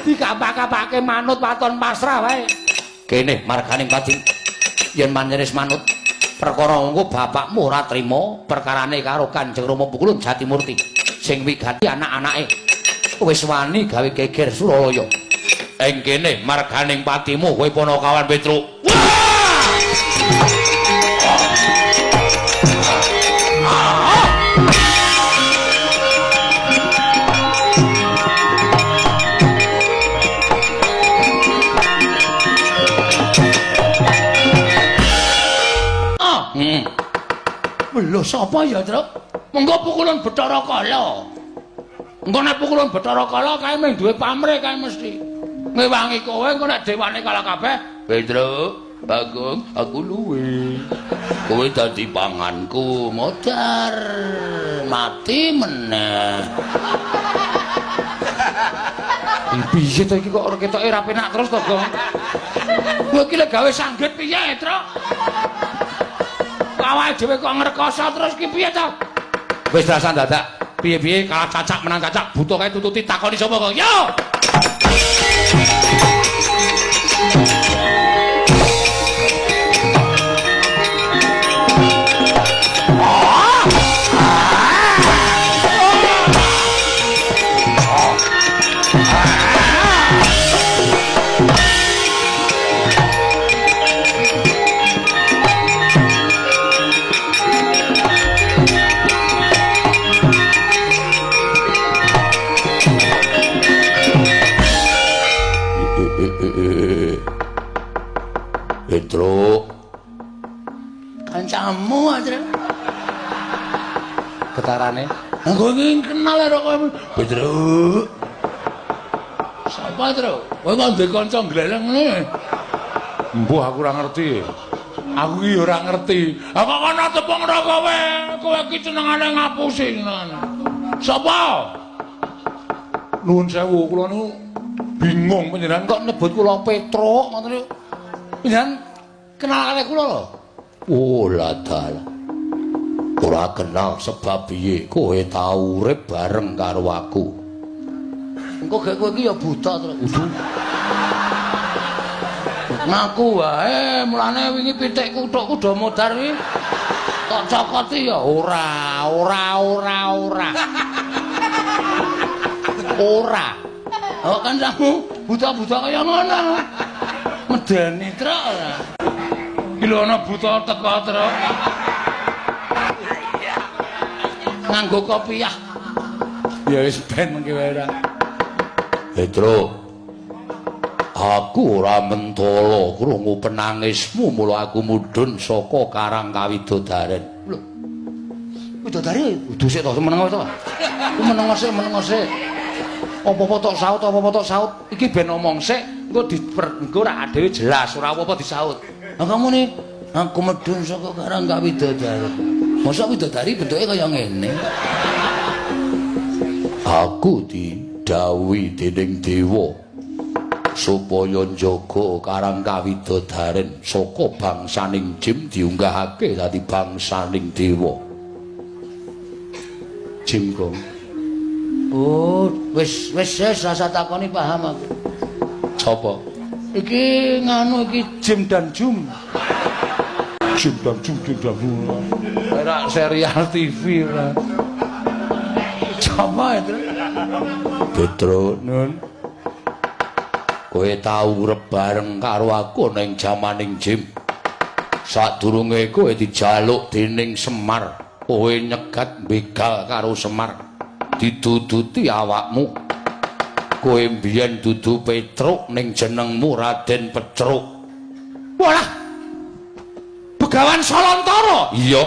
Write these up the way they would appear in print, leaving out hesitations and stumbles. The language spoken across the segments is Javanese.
Digampang-gampangke manut waton pasrah wae. Kene marganing Pati. Yen manjenis manut perkara engko bapakmu ora trima perkarane karo Kanjeng Rama Pukulun Jatimurti sing wigati anak-anake wis wani gawe geger Suralaya. Ing kene marganing patimu kowe Panakawan Petruk. Lho sapa ya, Truk? Mengko Pukulun Bathara Kala. Engko nek Pukulun Bathara Kala kae mung duwe pamrih kae mesti. Ngewangi kowe engko nek dewane kalah kabeh, Petruk, Bagong, aku luwe. Kowe dadi panganku, modar. Mati meneh. Piye to iki kok ora ketoke ra penak terus to, Gong? Kowe iki lek gawe sanggit piye, Truk? Awake dhewe kok ngrekoso terus ki piye to? Wis rasa dadak. Piye-piye kalah cacak menang cacak buta kae tututi takoni sapa kok. Yo! Petruk. Kancamu aja. Getarane. Engko iki kenal karo kowe. Petruk. Sapa, Truk? Kowe kok ndek kanca gleleng ngene? Mbuh aku ora ngerti. Aku iki ora ngerti. Kok ana tepung ora kowe? Kowe iki senengane ngapusi ngono. Sapa? Nuwun sewu, kula niku bingung panjenengan kok nyebut kula Petruk ngoten niku. Panjenengan kenal karo kula lho. Oh ladal. Ora kenal sebab piye kowe tau urip bareng karo aku. Engko gek kowe iki ya buta to. Ngaku wae mulane wingi pitikku tok kudu modar iki. Kok cokoti ya ora. Ora. Oh kan kamu buta-buta kaya ngono. Medeni Truk ora. Iki lho ana buta teko Truk. Nganggo kopiah. Ya wis ben mengki wae ora. Truk. Aku ora mentala krungu penangismu mula aku mudhun saka Karang Kawidodaren. Lho. Widodari kudu sik to meneng to. Ku meneng sik. Apa-apa tok saut. Iki ben omong sik, engko ora dhewe jelas, ora apa-apa disaut. Lah kamu nih, aku medun saka Karang Kawidodaren. Mosok widodari bentuke kaya ngene. Aku didhawuhi dening dewa supaya njaga Karang Kawidodaren saka bangsaning jim diunggahake dadi bangsaning dewa. Jim kok. Oh, wis rasa takoni paham aku. Sapa? Iki nganu iki Jim dan Jum. Jim dan Jum. Ora serial TV ora. Sapa itu? Petruk nun. Kowe tau urip bareng karo aku ning jamaning Jim. Sadurunge kowe dijaluk dening Semar, kowe nyegat begal karo Semar. Diduduti awakmu. Kowe mbiyen dudu Petruk ning jenengmu Raden Petruk. Walah. Begawan Salontara. Iya.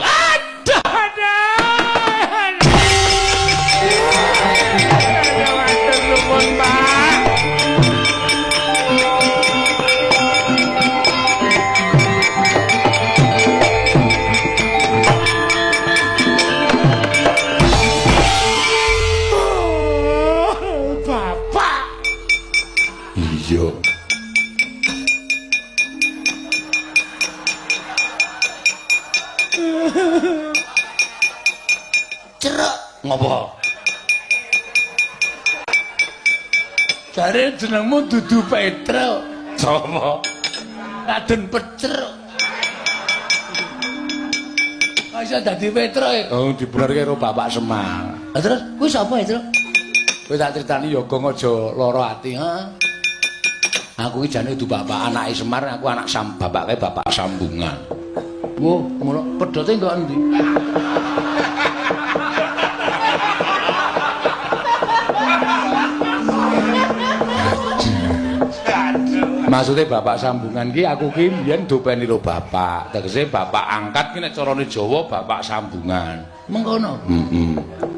Cerek ngopo? Jare jenengmu dudu Petro. Sapa? Raden Petro. Masa dadi Petro ya? Oh, dibenerke karo Bapak Semar. Lah terus kuwi sapa ya, Tru? Kowe tak critani ya Gong aja lara ati, ha. Aku iki jane dudu bapak anake Semar, aku anak bapake Bapak Sambungan. Wo, mula pedote kok endi? Maksudnya Bapak Sambungan ki aku ki mbiyen dopeni karo bapak. Tegese bapak angkat ki nek carane Jawa Bapak Sambungan. Mengkono. Heeh.